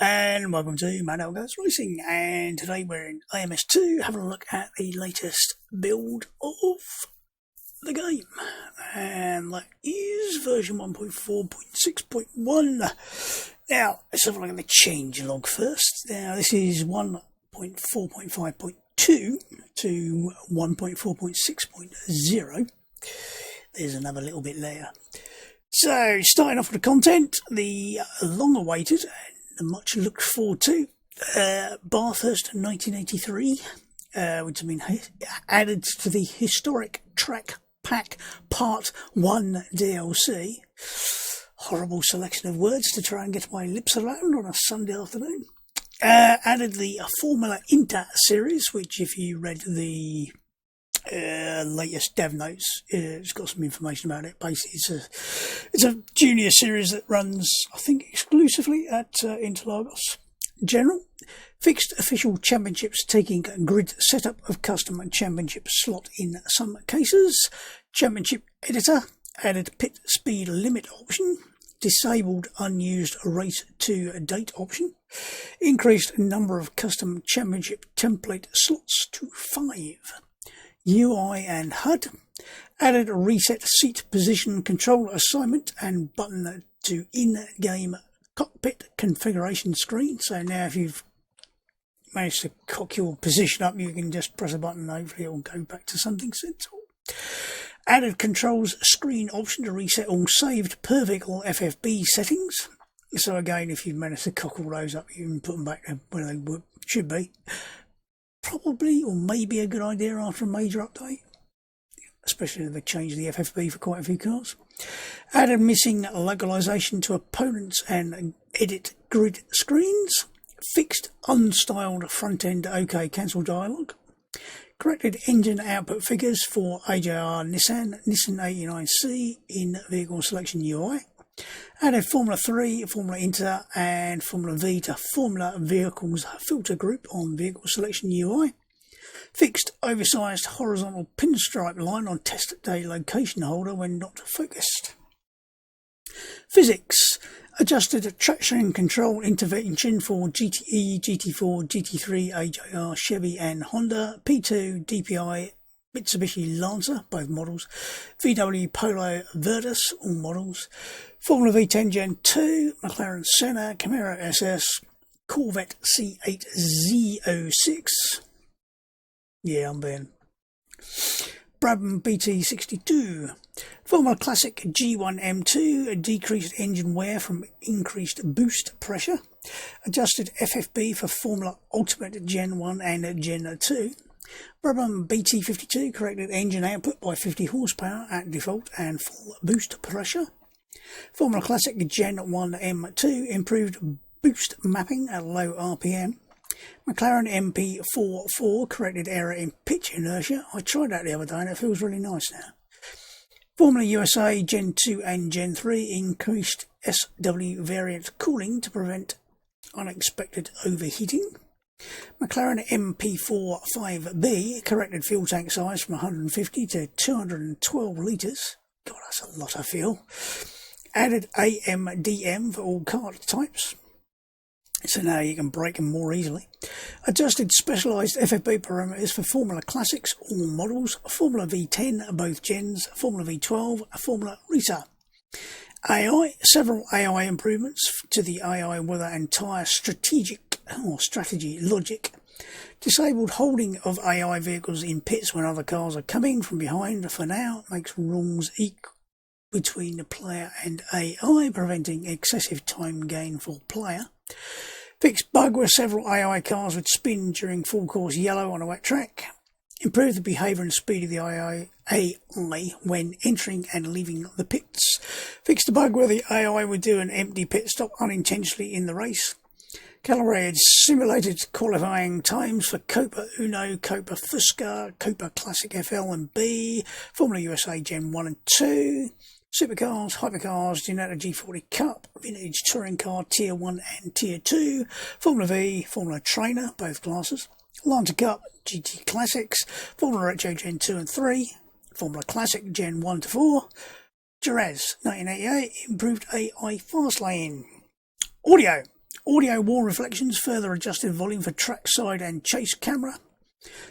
And welcome to Manuel Goes Racing, and today we're in AMS2 having a look at the latest build of the game, and that is version 1.4.6.1. Now let's have a look at the changelog first. Now this is 1.4.5.2 to 1.4.6.0. There's another little bit later. So starting off with the content, the long awaited and much looked forward to Bathurst 1983, which has been added to the historic track pack part 1 DLC. Horrible selection of words to try and get my lips around on a Sunday afternoon. Added the Formula Inter series, which if you read the latest dev notes, it's got some information about it. Basically it's a junior series that runs, I think, exclusively at Interlagos. General fixed official championships, taking a grid setup of custom championship slot in some cases. Championship editor added pit speed limit option, disabled unused race to date option, increased number of custom championship template slots to 5. UI and HUD, added a reset seat position control assignment and button to in-game cockpit configuration screen. So now if you've managed to cock your position up, you can just press a button, hopefully it'll go back to something sensible. Added controls screen option to reset all saved per vehicle FFB settings. So again, if you've managed to cock all those up, you can put them back where they should be. Probably or maybe a good idea after a major update, especially if they change the FFB for quite a few cars. Added missing localization to opponents and edit grid screens. Fixed unstyled front end OK cancel dialogue. Corrected engine output figures for AJR Nissan 89C in vehicle selection UI. Added Formula 3, Formula Inter and Formula V to Formula Vehicles filter group on vehicle selection UI. Fixed oversized horizontal pinstripe line on test day location holder when not focused. Physics. Adjusted traction control intervention for GTE, GT4, GT3, AJR, Chevy and Honda, P2, DPI, Mitsubishi Lancer, both models, VW Polo Virtus, all models, Formula V10 Gen 2, McLaren Senna, Camaro SS, Corvette C8Z06. Yeah, I'm being. Brabham BT62. Formula Classic G1 M2, decreased engine wear from increased boost pressure. Adjusted FFB for Formula Ultimate Gen 1 and Gen 2. Brabham BT52 corrected engine output by 50 horsepower at default and full boost pressure. Formula Classic Gen 1 M2 improved boost mapping at low RPM. McLaren MP44 corrected error in pitch inertia. I tried that the other day and it feels really nice now. Formula USA Gen 2 and Gen 3 increased SW variant cooling to prevent unexpected overheating. McLaren MP45B corrected fuel tank size from 150 to 212 litres. God, that's a lot of fuel. Added AMDM for all car types, so now you can brake them more easily. Adjusted specialised FFB parameters for Formula Classics, all models, Formula V10, both gens, Formula V12, Formula Risa. AI, several AI improvements to the AI weather and tyre strategy logic. Disabled holding of AI vehicles in pits when other cars are coming from behind for now. Makes rules equal between the player and AI, preventing excessive time gain for player. Fixed bug where several AI cars would spin during full course yellow on a wet track. Improve the behaviour and speed of the AI when entering and leaving the pits. Fixed the bug where the AI would do an empty pit stop unintentionally in the race. Calibrated simulated qualifying times for Copa Uno, Copa Fusca, Copa Classic FL and B, Formula USA Gen 1 and 2, Supercars, Hypercars, Ginetta G40 Cup, Vintage Touring Car Tier 1 and Tier 2, Formula V, Formula Trainer, both classes, Lancer Cup, GT Classics, Formula Retro Gen 2 and 3, Formula Classic Gen 1 to 4, Jerez 1988, improved AI fast lane. Audio. Audio wall reflections, further adjusted volume for trackside and chase camera.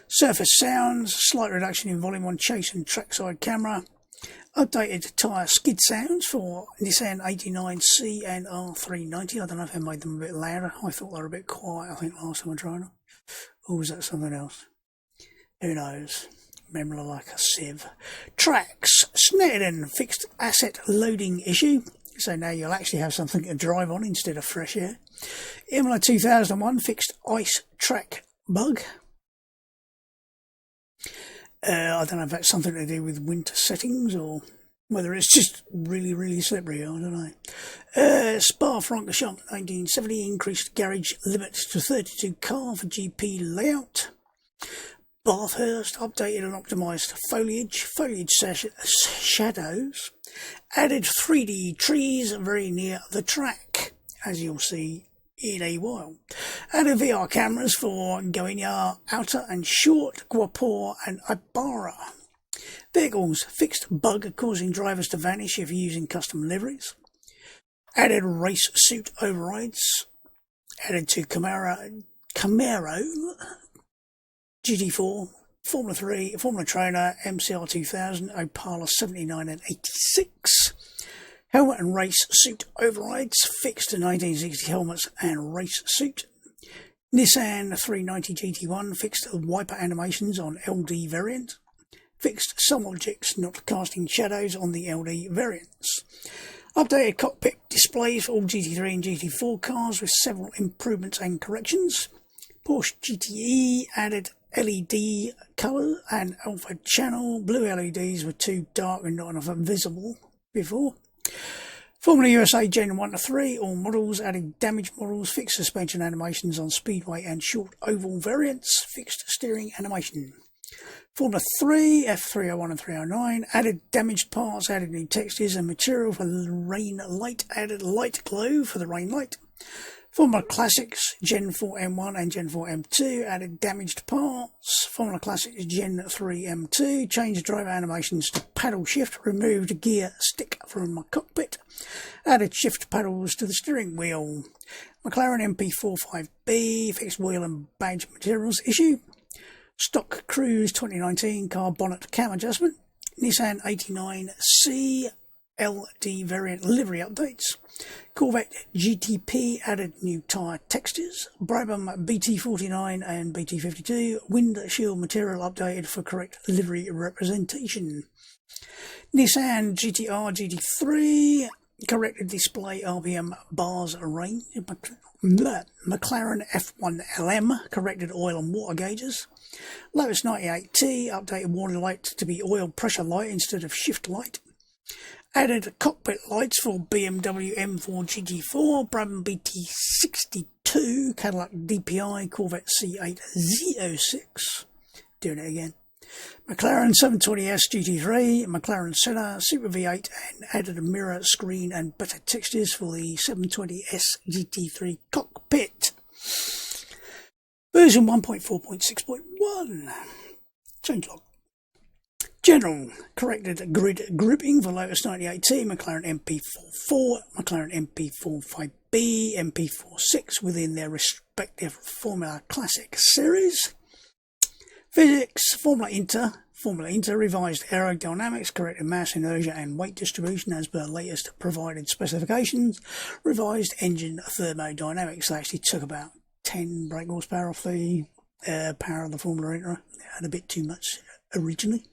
Surface sounds, slight reduction in volume on chase and trackside camera. Updated tyre skid sounds for Nissan 89C and R390. I don't know if I made them a bit louder. I thought they were a bit quiet, I think, last time I tried them. Or was that something else? Who knows? Memory like a sieve. Tracks, snared in fixed asset loading issue. So now you'll actually have something to drive on instead of fresh air. Imola 2001 fixed ice track bug. I don't know if that's something to do with winter settings or whether it's just really, really slippery. I don't know. Spa-Francorchamps 1970 increased garage limit to 32 car for GP layout. Bathurst updated and optimised foliage shadows. Added 3D trees very near the track, as you'll see in a while. Added VR cameras for Goiânia, Outer and Short, Guapore and Ibarra. Vehicles, fixed bug causing drivers to vanish if using custom liveries. Added race suit overrides. Added to Camaro GT4, Formula 3, Formula Trainer, MCR 2000, Opala 79 and 86. Helmet and race suit overrides, fixed to 1960 helmets and race suit. Nissan 390 GT1, fixed wiper animations on LD variant. Fixed some objects not casting shadows on the LD variants. Updated cockpit displays for all GT3 and GT4 cars with several improvements and corrections. Porsche GTE added LED colour and alpha channel. Blue LEDs were too dark and not enough visible before. Formula USA Gen 1 to 3, all models added damaged models, fixed suspension animations on speedway and short oval variants, fixed steering animation. Formula 3, F301 and 309, added damaged parts, added new textures and material for the rain light, added light glow for the rain light. Formula Classics Gen 4 M1 and Gen 4 M2 added damaged parts. Formula Classics Gen 3 M2 changed driver animations to paddle shift, removed gear stick from my cockpit, added shift paddles to the steering wheel. McLaren MP45B fixed wheel and badge materials issue. Stock Cruise 2019 car bonnet cam adjustment. Nissan 89C LD variant livery updates. Corvette GTP added new tyre textures. Brabham BT49 and BT52 windshield material updated for correct livery representation. Nissan GTR GT3 corrected display RPM bars range. McLaren F1 LM corrected oil and water gauges. Lotus 98T updated warning light to be oil pressure light instead of shift light. Added cockpit lights for BMW M4 GT4, Brabham BT62, Cadillac DPI, Corvette C8 Z06. Doing it again. McLaren 720S GT3, McLaren Senna Super V8, and added a mirror screen and better textures for the 720S GT3 cockpit. Version 1.4.6.1. Changelog. General corrected grid grouping for Lotus 98T, McLaren MP44, McLaren MP45B, MP46 within their respective Formula Classic series. Physics, Formula Inter revised aerodynamics, corrected mass, inertia and weight distribution as per latest provided specifications. Revised engine thermodynamics. They actually took about 10 brake horsepower off the power of the Formula Inter. They had a bit too much originally.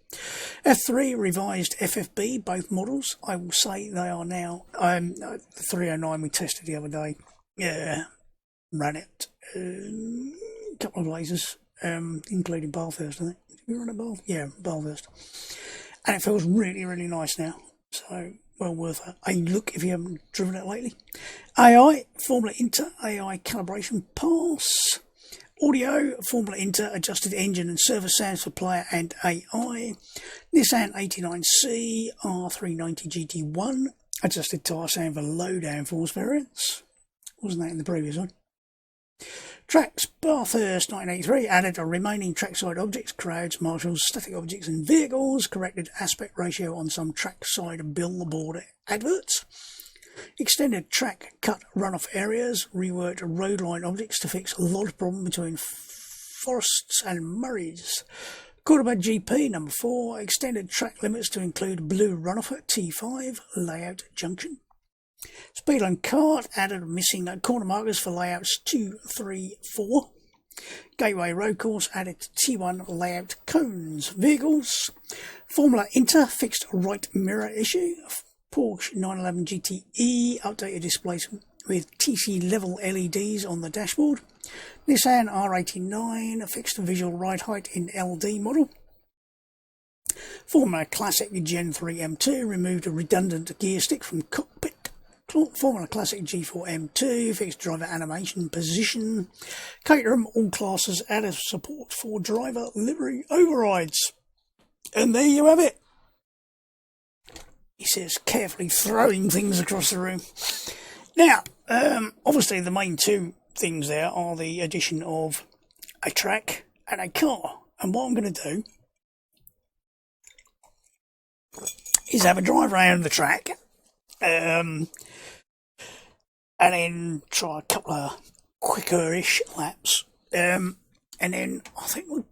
F3 revised FFB, both models. I will say they are now, the 309 we tested the other day, ran it a couple of places, including Bathurst, I think. Did we run at Bath? Yeah, Bathurst. And it feels really, really nice now. So, well worth a look if you haven't driven it lately. AI, Formula Inter, AI calibration pass. Audio, Formula Inter, adjusted engine and server sounds for player and AI. Nissan 89C, R390 GT1, adjusted tyre sound for low downforce variants. Wasn't that in the previous one? Tracks, Bathurst 1983, added a remaining trackside objects, crowds, marshals, static objects and vehicles, corrected aspect ratio on some trackside billboard adverts. Extended track cut runoff areas, reworked road line objects to fix a lot of problem between Forests and Murrays. Quarterback GP number 4, extended track limits to include blue runoff at T5, layout junction. Speedline cart added missing corner markers for layouts 2, 3, 4. Gateway road course added T1 layout cones. Vehicles. Formula Inter fixed right mirror issue. Porsche 911 GTE updated displays with TC level LEDs on the dashboard. Nissan R89 fixed visual ride height in LD model. Formula Classic Gen 3 M2 removed a redundant gear stick from cockpit. Formula Classic G4 M2 fixed driver animation position. Caterham all classes added support for driver livery overrides. And there you have it. He says, carefully throwing things across the room. Now, obviously the main two things there are the addition of a track and a car. And what I'm going to do is have a drive around the track. And then try a couple of quicker-ish laps. And then I think what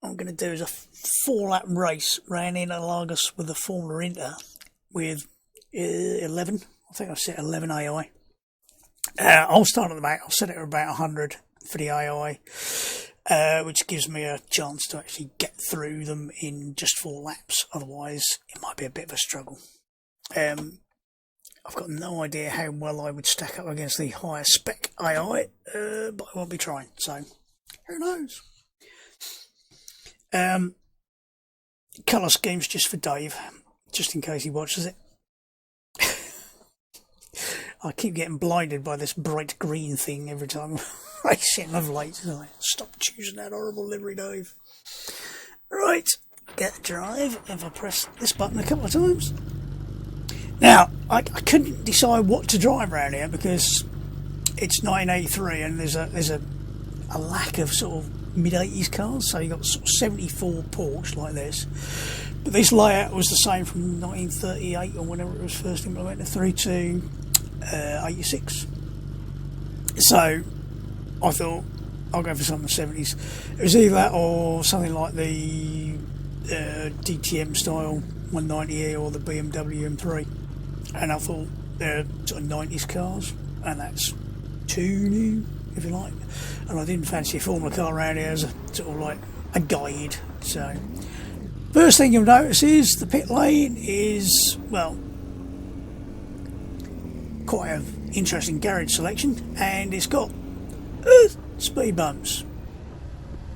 I'm going to do is a 4-lap race round Interlagos with the Formula Inter with 11. I think I've set 11 AI. I'll start at the back. I'll set it at about 100 for the AI, which gives me a chance to actually get through them in just 4 laps. Otherwise, it might be a bit of a struggle. I've got no idea how well I would stack up against the higher spec AI, but I won't be trying, so who knows. Colour schemes just for Dave, just in case he watches it. I keep getting blinded by this bright green thing every time I sit in the lights. Stop choosing that horrible livery, Dave. Right, get the drive if I press this button a couple of times. Now, I couldn't decide what to drive around here because it's 1983 and there's a lack of sort of mid-80s cars. So you've got sort of 74 Porsche like this. But this layout was the same from 1938 or whenever it was first implemented through to 86. So I thought I'll go for something in the 70s. It was either that or something like the DTM style 190E or the BMW M3. And I thought they're sort of 90s cars, and that's too new, if you like. And I didn't fancy a Formula car around here as a sort of like a guide. So, first thing you'll notice is the pit lane is, well, quite an interesting garage selection, and it's got speed bumps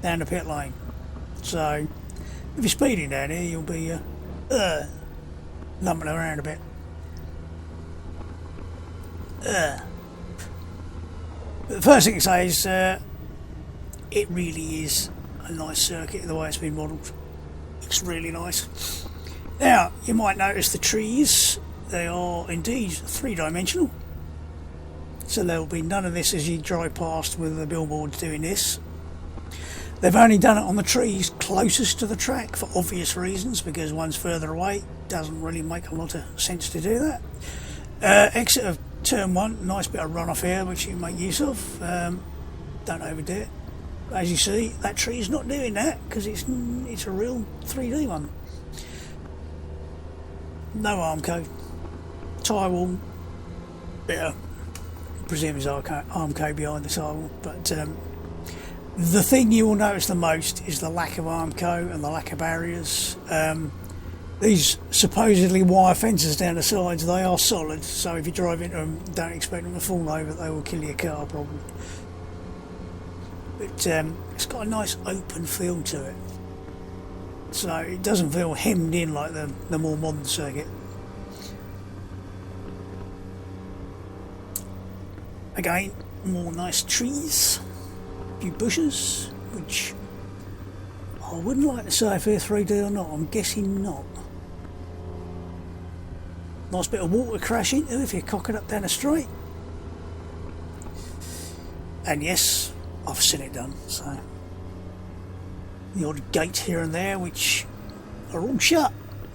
down the pit lane. So, if you're speeding down here, you'll be lumping around a bit. But the first thing to say is it really is a nice circuit the way it's been modelled. It's really nice. Now you might notice the trees, they are indeed 3-dimensional, so there will be none of this as you drive past with the billboards doing this. They've only done it on the trees closest to the track for obvious reasons, because one's further away, doesn't really make a lot of sense to do that. Exit of turn 1, nice bit of runoff here which you can make use of. Don't overdo it. As you see, that tree's not doing that because it's a real 3D one. No arm code. Tyre wall. Bit of, I presume there's arm code behind the tyre wall, but the thing you will notice the most is the lack of arm code and the lack of barriers. These supposedly wire fences down the sides, they are solid, so if you drive into them, don't expect them to fall over, they will kill your car probably. But it's got a nice open feel to it, so it doesn't feel hemmed in like the more modern circuit. Again, more nice trees, a few bushes, which I wouldn't like to say if they're 3D or not, I'm guessing not. Nice bit of water to crash into if you cock it up down a straight. And yes, I've seen it done, so the odd gate here and there which are all shut,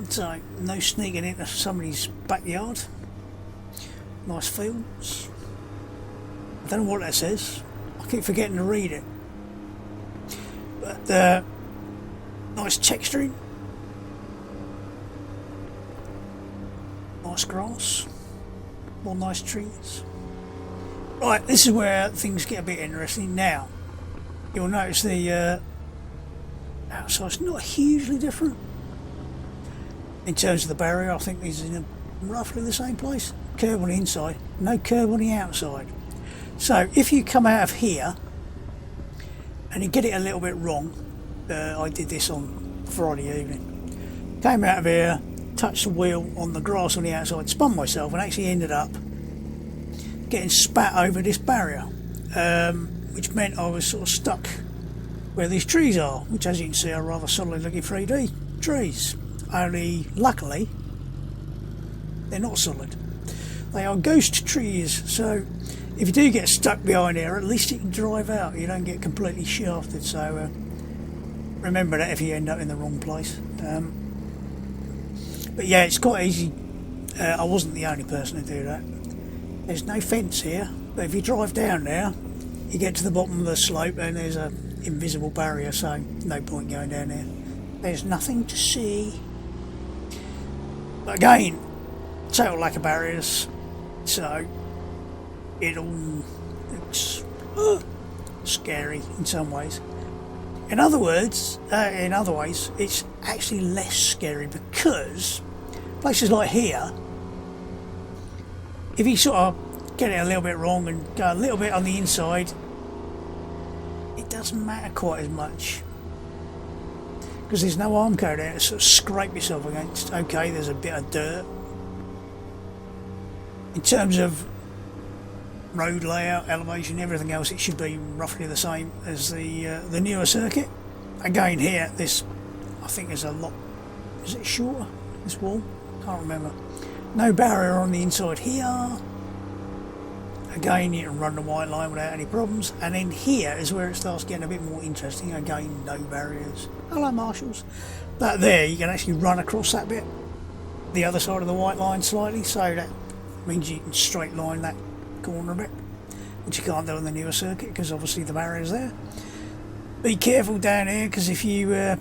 so no sneaking into somebody's backyard. Nice fields. I don't know what that says. I keep forgetting to read it. But nice texturing. Nice grass. More nice trees. Right, this is where things get a bit interesting. Now, you'll notice the outside's not hugely different. In terms of the barrier, I think these are in roughly the same place. Curb on the inside, no curb on the outside. So if you come out of here and you get it a little bit wrong, I did this on Friday evening. Came out of here, touched the wheel on the grass on the outside, spun myself and actually ended up getting spat over this barrier, which meant I was sort of stuck where these trees are, which as you can see are rather solid looking 3D trees. Only luckily they're not solid. They are ghost trees, so if you do get stuck behind here, at least you can drive out. You don't get completely shafted, so remember that if you end up in the wrong place. But yeah, it's quite easy. I wasn't the only person to do that. There's no fence here, but if you drive down there, you get to the bottom of the slope and there's an invisible barrier, so no point going down there. There's nothing to see. But again, total lack of barriers, so it all looks scary in some ways. In other ways, it's actually less scary because places like here, if you sort of get it a little bit wrong and go a little bit on the inside, it doesn't matter quite as much because there's no arm code there to sort of scrape yourself against. Okay, there's a bit of dirt. In terms of road layout, elevation, everything else, it should be roughly the same as the newer circuit. Again here, this I think is a lot. Is it shorter? This wall? Can't remember. No barrier on the inside here. Again, you can run the white line without any problems. And then here is where it starts getting a bit more interesting. Again, no barriers. Hello, marshals. That there, you can actually run across that bit, the other side of the white line slightly, so that means you can straight line that corner a bit, which you can't do on the newer circuit because obviously the barrier's there. Be careful down here because if you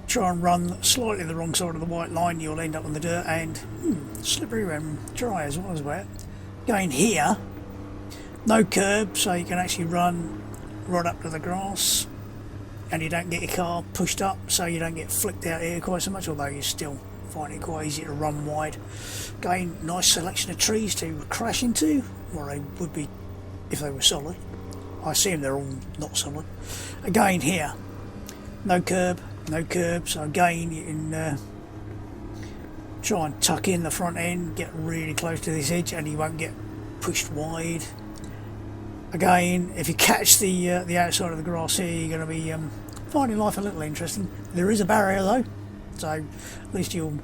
try and run slightly the wrong side of the white line, you'll end up on the dirt and slippery when dry as well as wet. Going here, no curb, so you can actually run right up to the grass and you don't get your car pushed up, so you don't get flicked out here quite so much, although you still find it quite easy to run wide. Again, nice selection of trees to crash into, or they would be if they were solid. I assume they're all not solid. Again here, no curb, so again you can try and tuck in the front end, get really close to this edge and you won't get pushed wide. Again, if you catch the outside of the grass here, you're going to be finding life a little interesting. There is a barrier though, so at least you'll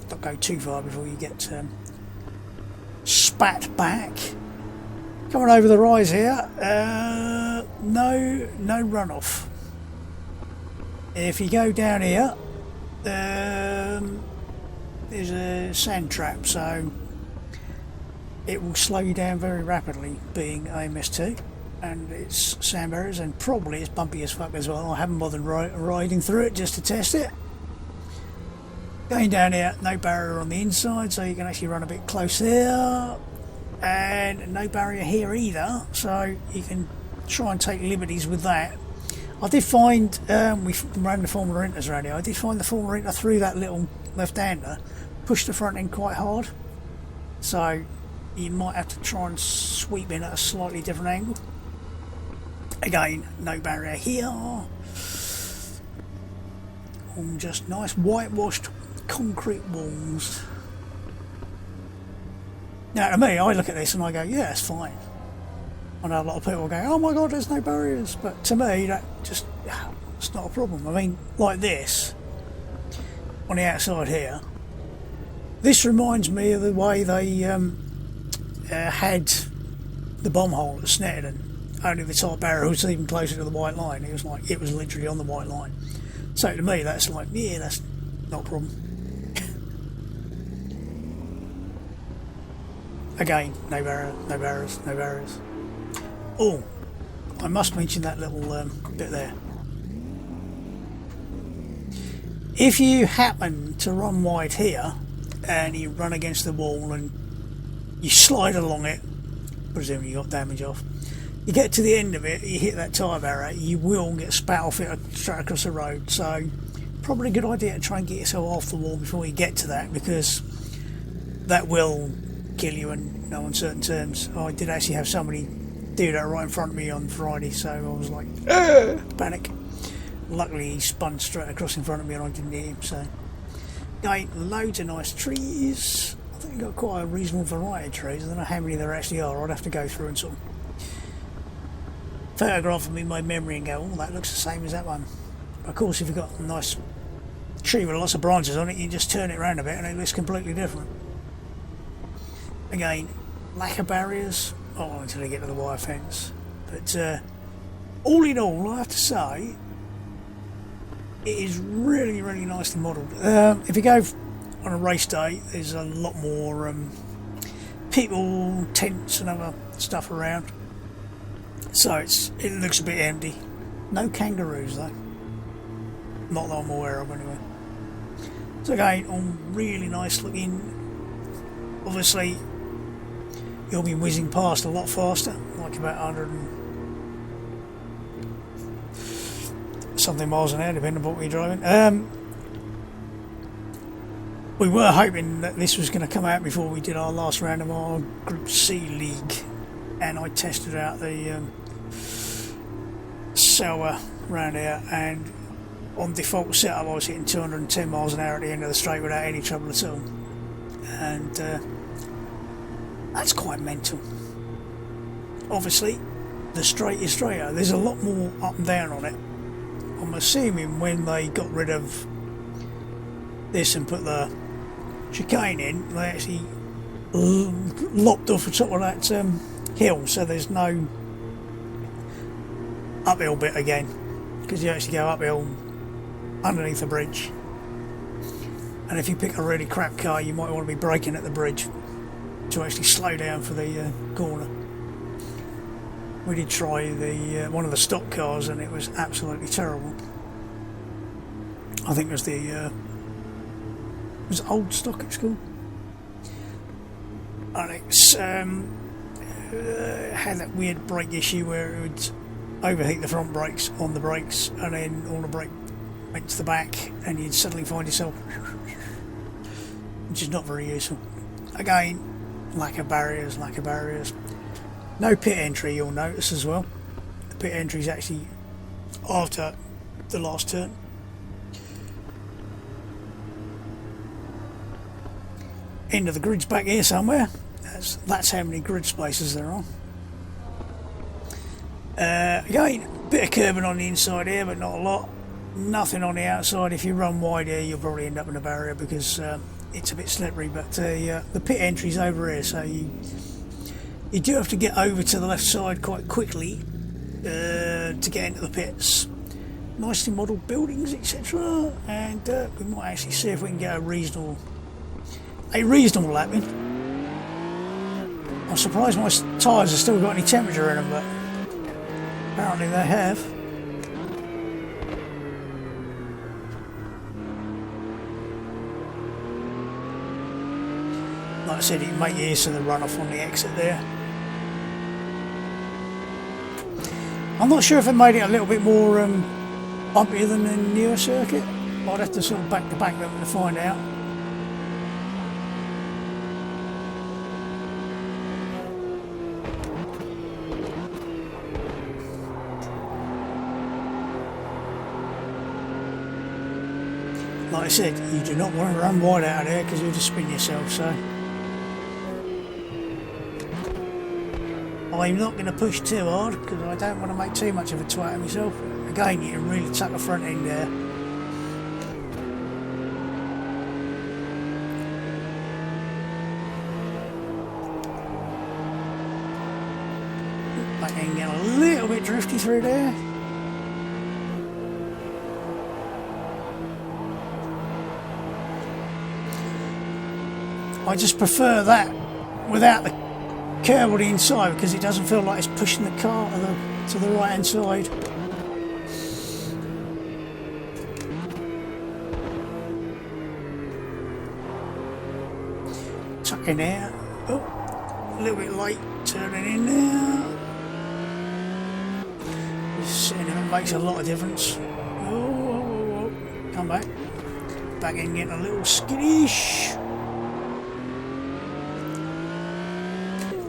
not go too far before you get spat back. Coming over the rise here, no runoff. If you go down here, there's a sand trap, so it will slow you down very rapidly, being AMS2, and it's sand barriers, and probably it's bumpy as fuck as well. I haven't bothered riding through it just to test it. Going down here, no barrier on the inside, so you can actually run a bit close there, and no barrier here either, so you can try and take liberties with that. I did find, we ran the Formula Inters radio, I did find the Formula Inter through that little left-hander, pushed the front end quite hard, so you might have to try and sweep in at a slightly different angle. Again, no barrier here. All just nice whitewashed concrete walls. Now to me, I look at this and I go, yeah, it's fine. I know a lot of people go, oh my god, there's no barriers, but to me that just, it's not a problem. I mean, like this on the outside here, this reminds me of the way they had the bomb hole at Snetterton, only the top barrier was even closer to the white line. It was like, it was literally on the white line. So to me that's like, yeah, that's not a problem. Again, no barrier, no barriers, no barriers. Oh, I must mention that little bit there. If you happen to run wide here and you run against the wall and you slide along it, presumably you got damage off, you get to the end of it, you hit that tyre barrier, you will get spat off it straight across the road. So probably a good idea to try and get yourself off the wall before you get to that, because that will kill you in no uncertain terms. I did actually have somebody do that right in front of me on Friday, so I was like, panic. Luckily he spun straight across in front of me and I didn't hit him. So again, loads of nice trees. I think you've got quite a reasonable variety of trees. I don't know how many there actually are. I'd have to go through and sort of photograph them in my memory and go, oh, that looks the same as that one. Of course, if you've got a nice tree with lots of branches on it, you just turn it around a bit and it looks completely different. Again, lack of barriers, until you get to the wire fence. But all in all, I have to say, it is really, really nicely modelled. If you go on a race day, there's a lot more people, tents and other stuff around. So it looks a bit empty. No kangaroos though. Not that I'm aware of anyway. So again, all really nice looking. Obviously, you'll be whizzing past a lot faster, like about 100 and something miles an hour, depending on what you're driving. We were hoping that this was going to come out before we did our last round of our Group C League, and I tested out the Selwa round here, and on default setup I was hitting 210 miles an hour at the end of the straight without any trouble at all, and that's quite mental. Obviously the straight is straighter, there's a lot more up and down on it. I'm assuming when they got rid of this and put the chicane in, they actually lopped off the top of that hill, so there's no uphill bit again, because you actually go uphill underneath the bridge, and if you pick a really crap car you might want to be braking at the bridge to actually slow down for the corner. We did try the one of the stock cars and it was absolutely terrible. I think it was the was old stock it's called, and it's had that weird brake issue where it would overheat the front brakes on the brakes, and then all the brake went to the back and you'd suddenly find yourself, which is not very useful. Again, lack of barriers. No pit entry, you'll notice as well. The pit entry is actually after the last turn. End of the grid's back here somewhere. That's how many grid spaces there are. Again, bit of curbing on the inside here, but not a lot. Nothing on the outside. If you run wide here, you'll probably end up in a barrier because it's a bit slippery. But the pit entry's over here, so you do have to get over to the left side quite quickly to get into the pits. Nicely modelled buildings, etc. And we might actually see if we can get a reasonable lap in. I'm surprised my tyres have still got any temperature in them, but apparently they have. Like I said, you can make use of the runoff on the exit there. I'm not sure if they made it a little bit more bumpier than the newer circuit. I'd have to sort of back to back them to find out. Like I said, you do not want to run wide out of there because you'll just spin yourself, so I'm not going to push too hard because I don't want to make too much of a twat of myself. Again, you can really tuck the front end there. Back end get a little bit drifty through there. I just prefer that without the careful the inside because it doesn't feel like it's pushing the car to the right hand side. Tucking out. Oh, a little bit late turning in there. Just sitting there makes a lot of difference. Oh, come back. Back in, getting a little skittish.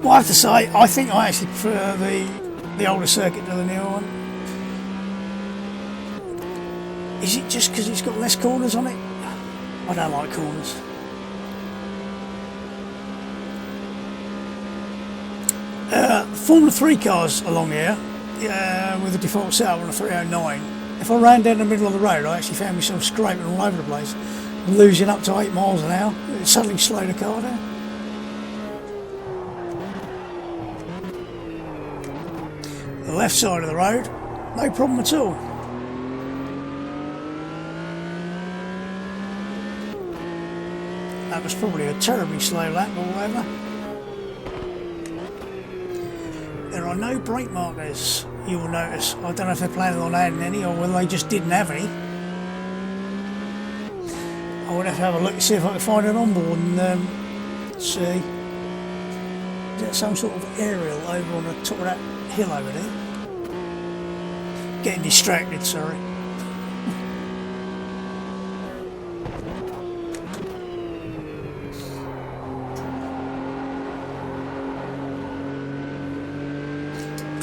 Well, I have to say, I think I actually prefer the older circuit to the newer one. Is it just because it's got less corners on it? I don't like corners. Formula 3 cars along here, with the default setup on a 309. If I ran down the middle of the road, I actually found myself scraping all over the place, losing up to 8 miles an hour. It suddenly slowed the car down. The left side of the road, no problem at all. That was probably a terribly slow lap or whatever. There are no brake markers, you will notice. I don't know if they're planning on adding any or whether they just didn't have any. I would have to have a look to see if I can find an onboard and see. Is that some sort of aerial over on the top of that hill over there? Getting distracted, sorry.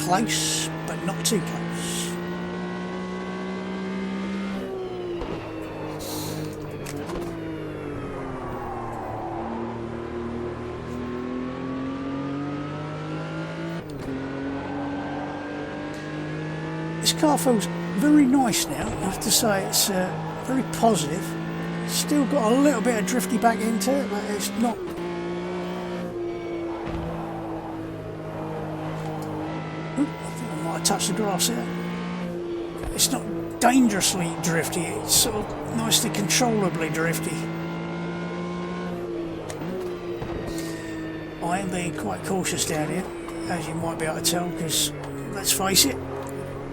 Close, but not too close. This car feels very nice now, I have to say. It's very positive. Still got a little bit of drifty back into it, but it's not. Touch the grass here. It's not dangerously drifty, it's sort of nicely controllably drifty. I am being quite cautious down here, as you might be able to tell, because let's face it,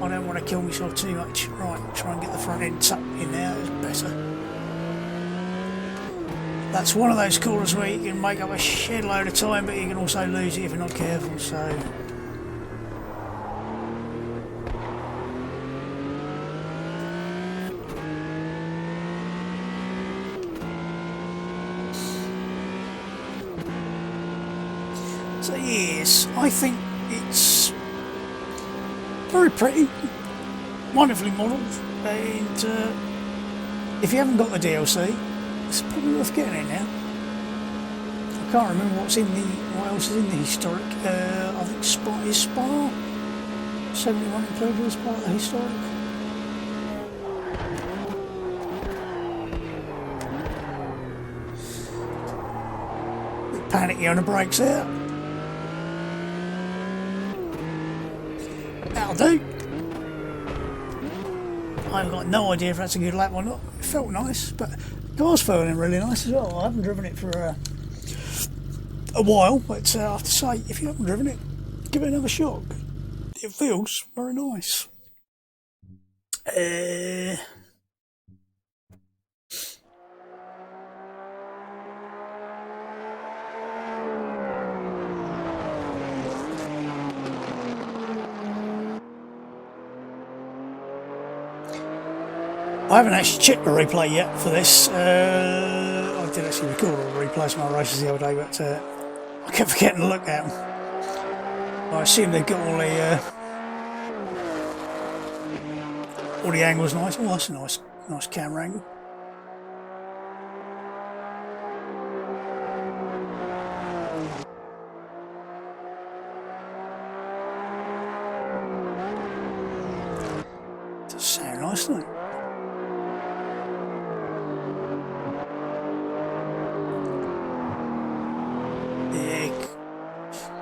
I don't want to kill myself too much. Right, try and get the front end tucked in there, that's better. That's one of those corners where you can make up a shed load of time, but you can also lose it if you're not careful, so. So yes, I think it's very pretty, wonderfully modelled, and if you haven't got the DLC, it's probably worth getting it now. I can't remember what else is in the historic. I think Spa 71 included as part of the historic. Bit panicky on the brakes there. That'll do. I've got no idea if that's a good lap or not. It felt nice, but the car's feeling really nice as well. I haven't driven it for a while, but I have to say, if you haven't driven it, give it another shot. It feels very nice. I haven't actually checked the replay yet for this. I did actually record all the replays of my races the other day, but I kept forgetting to look at them. I assume they've got all the angles nice. Oh, that's a nice camera angle. Does sound nice, doesn't it?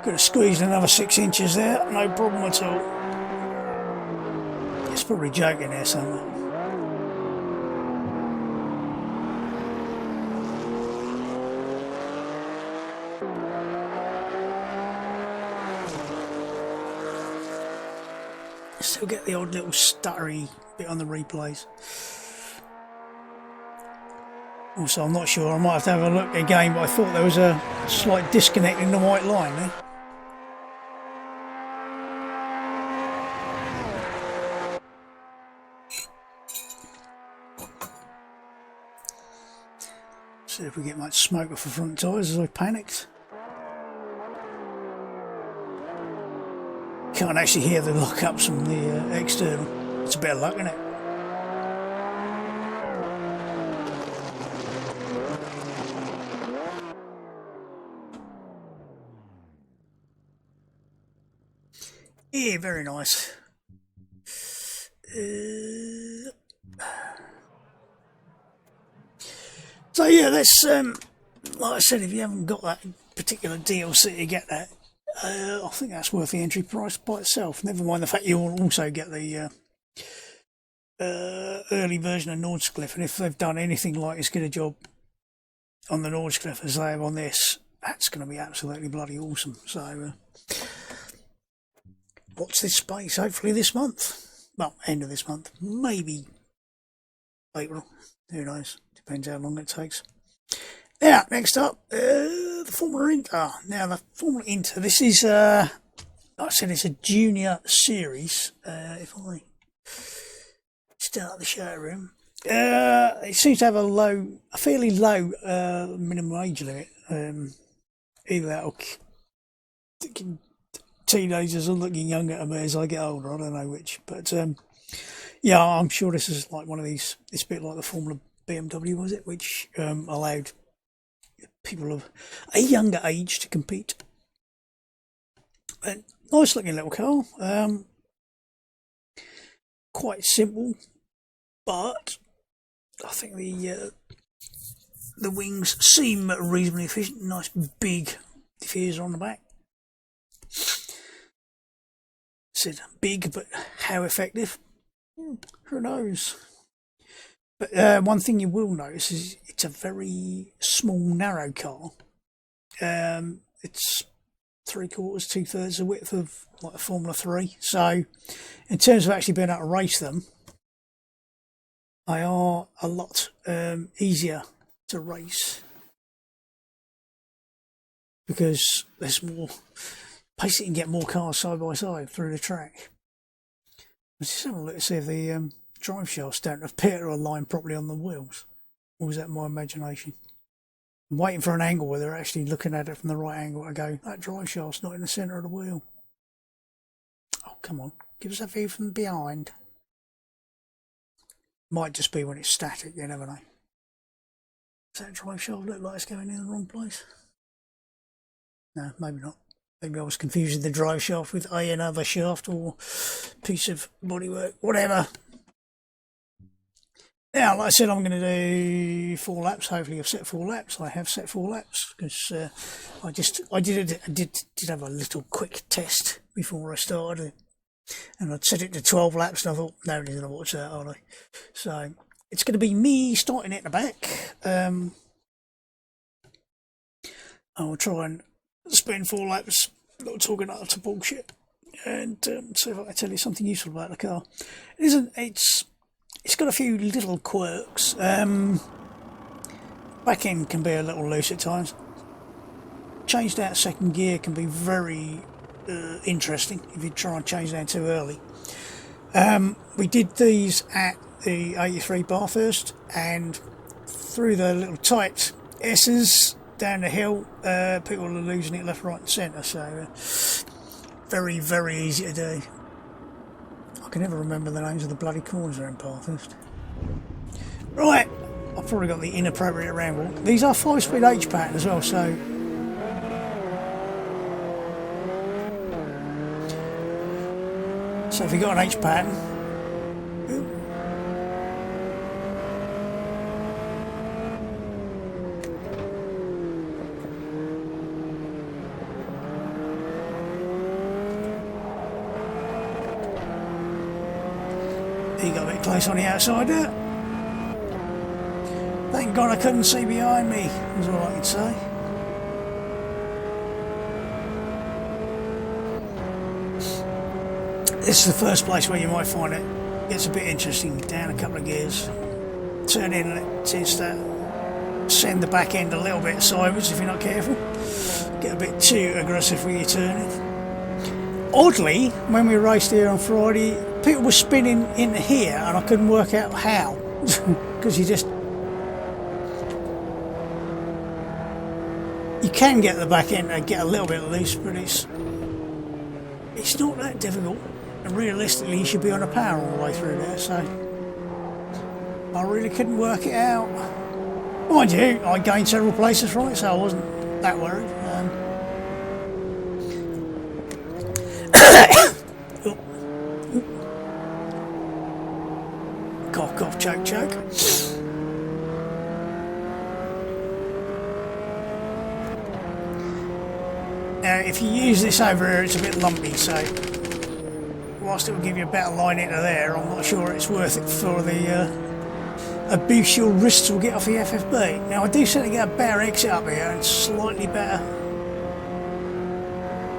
Could have squeezed another 6 inches there, no problem at all. It's probably joking there somewhere. still get the odd little stuttery bit on the replays. Also, I'm not sure, I might have to have a look again, but I thought there was a slight disconnect in the white line there. See if we get much smoke off the front tyres as I panicked. Can't actually hear the lockups from the external. It's a bit of luck, isn't it? Yeah, very nice. So yeah, let's like I said, if you haven't got that particular DLC to get that, I think that's worth the entry price by itself. Never mind the fact you'll also get the early version of Nordscliff, and if they've done anything like as good a job on the Nordscliff as they have on this, that's going to be absolutely bloody awesome. So watch this space, hopefully this month. Well, end of this month, maybe April, who knows, depends how long it takes. Now, next up, the Formula Inter. Now, the Formula Inter, this is, like I said, it's a junior series. If I start the showroom, it seems to have a fairly low minimum age limit. Either that or teenagers are looking younger to me as I get older. I don't know which, but yeah, I'm sure this is like one of these. It's a bit like the Formula BMW, was it, which allowed people of a younger age to compete. And nice looking little car, quite simple, but I think the wings seem reasonably efficient. Nice big diffuser on the back. Said big, but how effective? Who knows? But one thing you will notice is it's a very small, narrow car. It's 3/4, 2/3 the width of like a Formula 3. So, in terms of actually being able to race them, they are a lot easier to race because there's more. Basically, you can get more cars side by side through the track. Let's just have a look to see if the drive shafts don't appear to align properly on the wheels. Or was that my imagination? I'm waiting for an angle where they're actually looking at it from the right angle to go, that drive shaft's not in the centre of the wheel. Oh, come on. Give us a view from behind. Might just be when it's static, you never know. Does that drive shaft look like it's going in the wrong place? No, maybe not. Maybe I was confusing the drive shaft with another shaft or piece of bodywork, whatever. Now, like I said, I'm going to do 4 laps. Hopefully, I've set 4 laps. I have set 4 laps because I did have a little quick test before I started, and I'd set it to 12 laps, and I thought nobody's going to watch that, are they? So it's going to be me starting at the back. I'll try and spend 4 laps not talking utter bullshit, and see if I can tell you something useful about the car. It's got a few little quirks. Back end can be a little loose at times. Changed out second gear can be very interesting if you try and change down too early. We did these at the 83 Bathurst, and through the little tight S's down the hill, people are losing it left, right and centre, so very, very easy to do. I can never remember the names of the bloody corners there in Bathurst. Right, I've probably got the inappropriate ramble. These are 5-speed H pattern as well, so if you've got an H pattern, he got a bit close on the outside there. Thank God I couldn't see behind me, is all I can say. This is the first place where you might find it gets a bit interesting. Down a couple of gears, turn in, and it tends to send the back end a little bit sideways if you're not careful. Get a bit too aggressive when you turn it. Oddly, when we raced here on Friday, people were spinning into here and I couldn't work out how. Because you can get the back end to get a little bit loose, but it's not that difficult. And realistically, you should be on a power all the way through there, so I really couldn't work it out. Mind you, I gained several places from it, so I wasn't that worried. Cough, cough, choke, choke. Now, if you use this over here, it's a bit lumpy, so whilst it will give you a better line into there, I'm not sure it's worth it for the abuse your wrists will get off the FFB. Now, I do certainly get a better exit up here and slightly better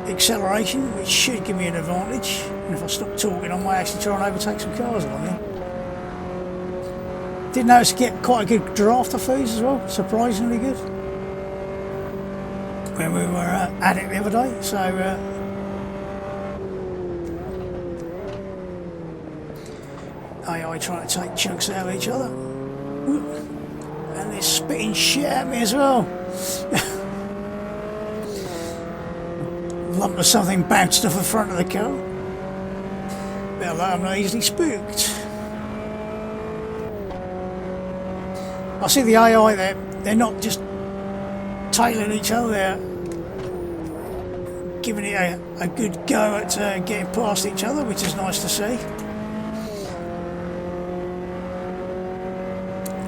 acceleration, which should give me an advantage. And if I stop talking, I might actually try and overtake some cars along here. Did notice to get quite a good draft of these as well, surprisingly good, when we were at it the other day. So AI trying to take chunks out of each other, and they're spitting shit at me as well. Lump of something bounced off the front of the car. Better like I'm not easily spooked. I see the AI there, they're not just tailing each other, they're giving it a good go at getting past each other, which is nice to see.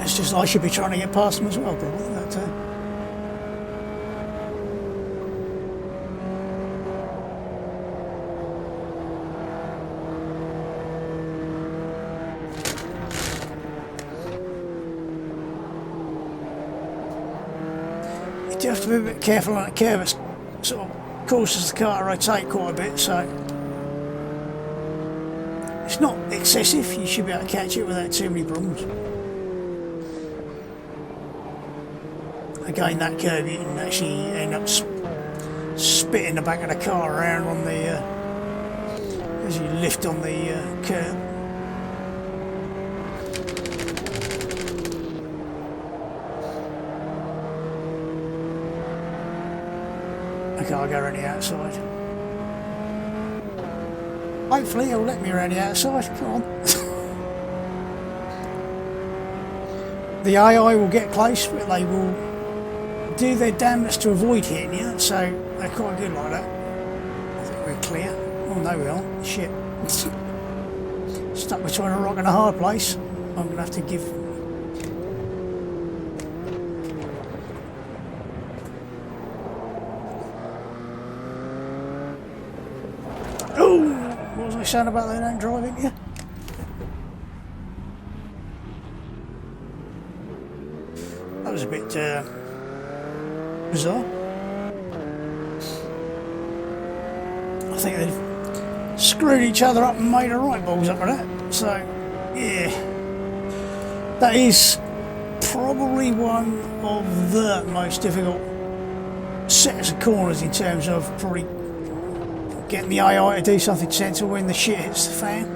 It's just I should be trying to get past them as well, probably. But, you have to be a bit careful on that curve. It sort of causes the car to rotate quite a bit, so it's not excessive. You should be able to catch it without too many problems. Again, that curve you can actually end up spitting the back of the car around on the as you lift on the curve. Okay, I'll go around the outside. Hopefully it'll let me around the outside. Come on. The AI will get close, but they will do their damnedest to avoid hitting you, so they're quite good like that. I think we're clear. Oh no, we aren't. Shit. Stuck between a rock and a hard place. I'm going to have to give... Oh! What was I saying about they don't drive into you? That was a bit bizarre. I think they've screwed each other up and made a right balls up of that. So, yeah. That is probably one of the most difficult sets of corners in terms of probably getting the AI to do something sensible when the shit hits the fan.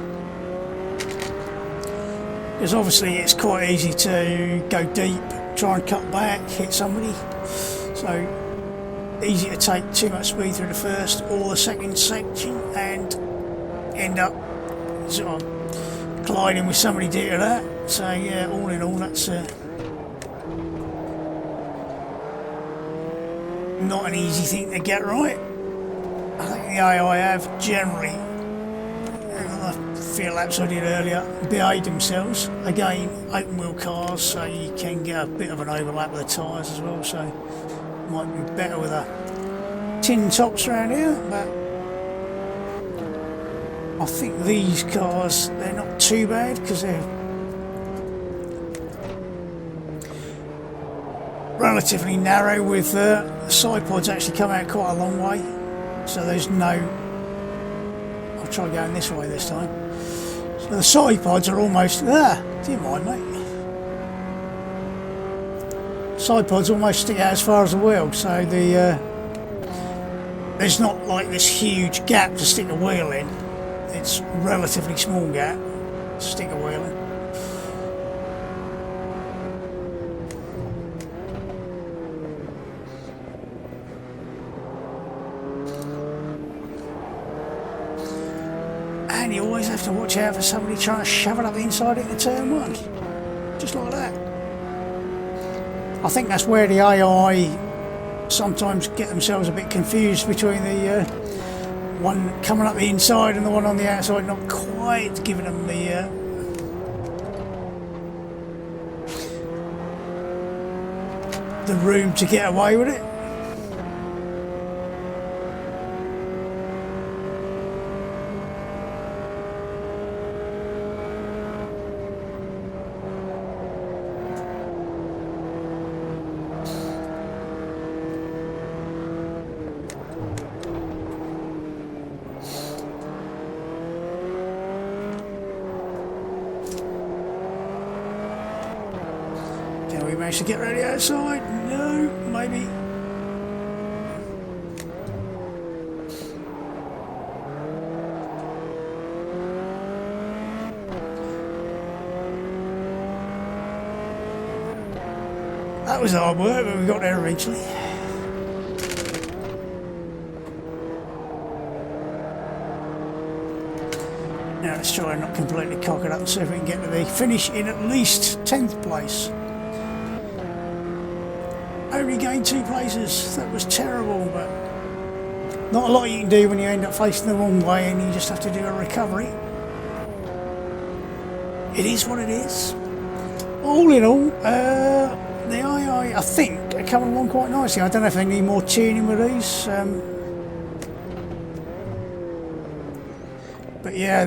Because obviously it's quite easy to go deep, try and cut back, hit somebody. So easy to take too much speed through the first or the second section and end up sort of colliding with somebody due to that. So yeah, all in all, that's not an easy thing to get right. I think the AI have generally, the few laps I did earlier, behaved themselves. Again, open wheel cars, so you can get a bit of an overlap with the tyres as well, so might be better with a tin tops around here, but I think these cars, they're not too bad because they're relatively narrow with the side pods actually come out quite a long way, so there's no, I'll try going this way this time. So the side pods are almost, do you mind, mate? Side pods almost stick out as far as the wheel, so there's not like this huge gap to stick a wheel in. It's a relatively small gap to stick a wheel in. And you always have to watch out for somebody trying to shove it up the inside into turn one. Just like that. I think that's where the AI sometimes get themselves a bit confused between the one coming up the inside and the one on the outside, not quite giving them the room to get away with it. Can we manage to get ready outside? No, maybe. That was hard work, but we got there eventually. Now let's try and not completely cock it up and see if we can get to the finish in at least 10th place. Only gained 2 places. That was terrible, but not a lot you can do when you end up facing the wrong way and you just have to do a recovery. It is what it is. All in all, the I think are coming along quite nicely. I don't know if they need more tuning with these. But yeah,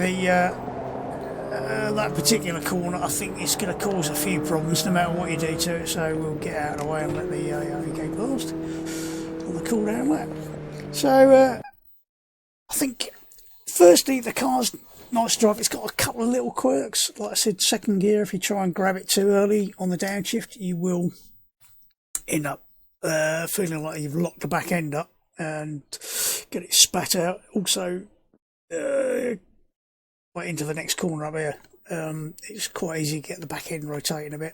that particular corner I think is going to cause a few problems no matter what you do to it, so we'll get out of the way and let the AI go past on the cool down lap. So I think firstly the car's nice to drive. It's got a couple of little quirks. Like I said, second gear, if you try and grab it too early on the downshift, you will end up feeling like you've locked the back end up and get it spat out. Also right into the next corner up here, it's quite easy to get the back end rotating a bit.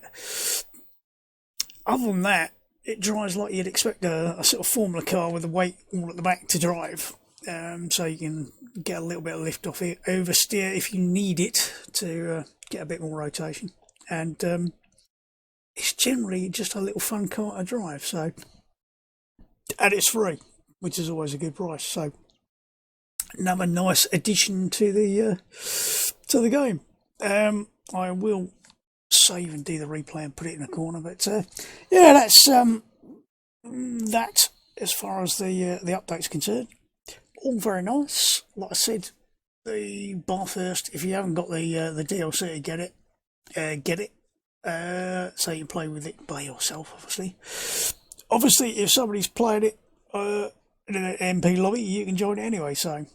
Other than that, it drives like you'd expect a sort of Formula car with the weight all at the back to drive, so you can get a little bit of lift off it, oversteer if you need it to get a bit more rotation, and it's generally just a little fun car to drive. So, and it's free, which is always a good price. So another nice addition to the game. I will save and do the replay and put it in a corner, but yeah, that's that as far as the update's concerned. All very nice. Like I said, the Bathurst, if you haven't got the DLC, get it, so you can play with it by yourself. Obviously, if somebody's playing it in an MP lobby, you can join it anyway. So,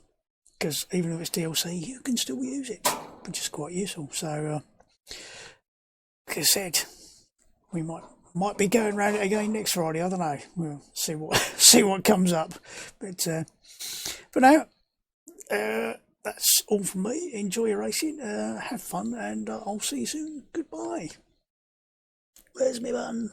because even if it's DLC, you can still use it, which is quite useful. So, like I said, we might be going around it again next Friday. I don't know. We'll see what comes up. But for now, that's all from me. Enjoy your racing, have fun, and I'll see you soon. Goodbye. Where's my button?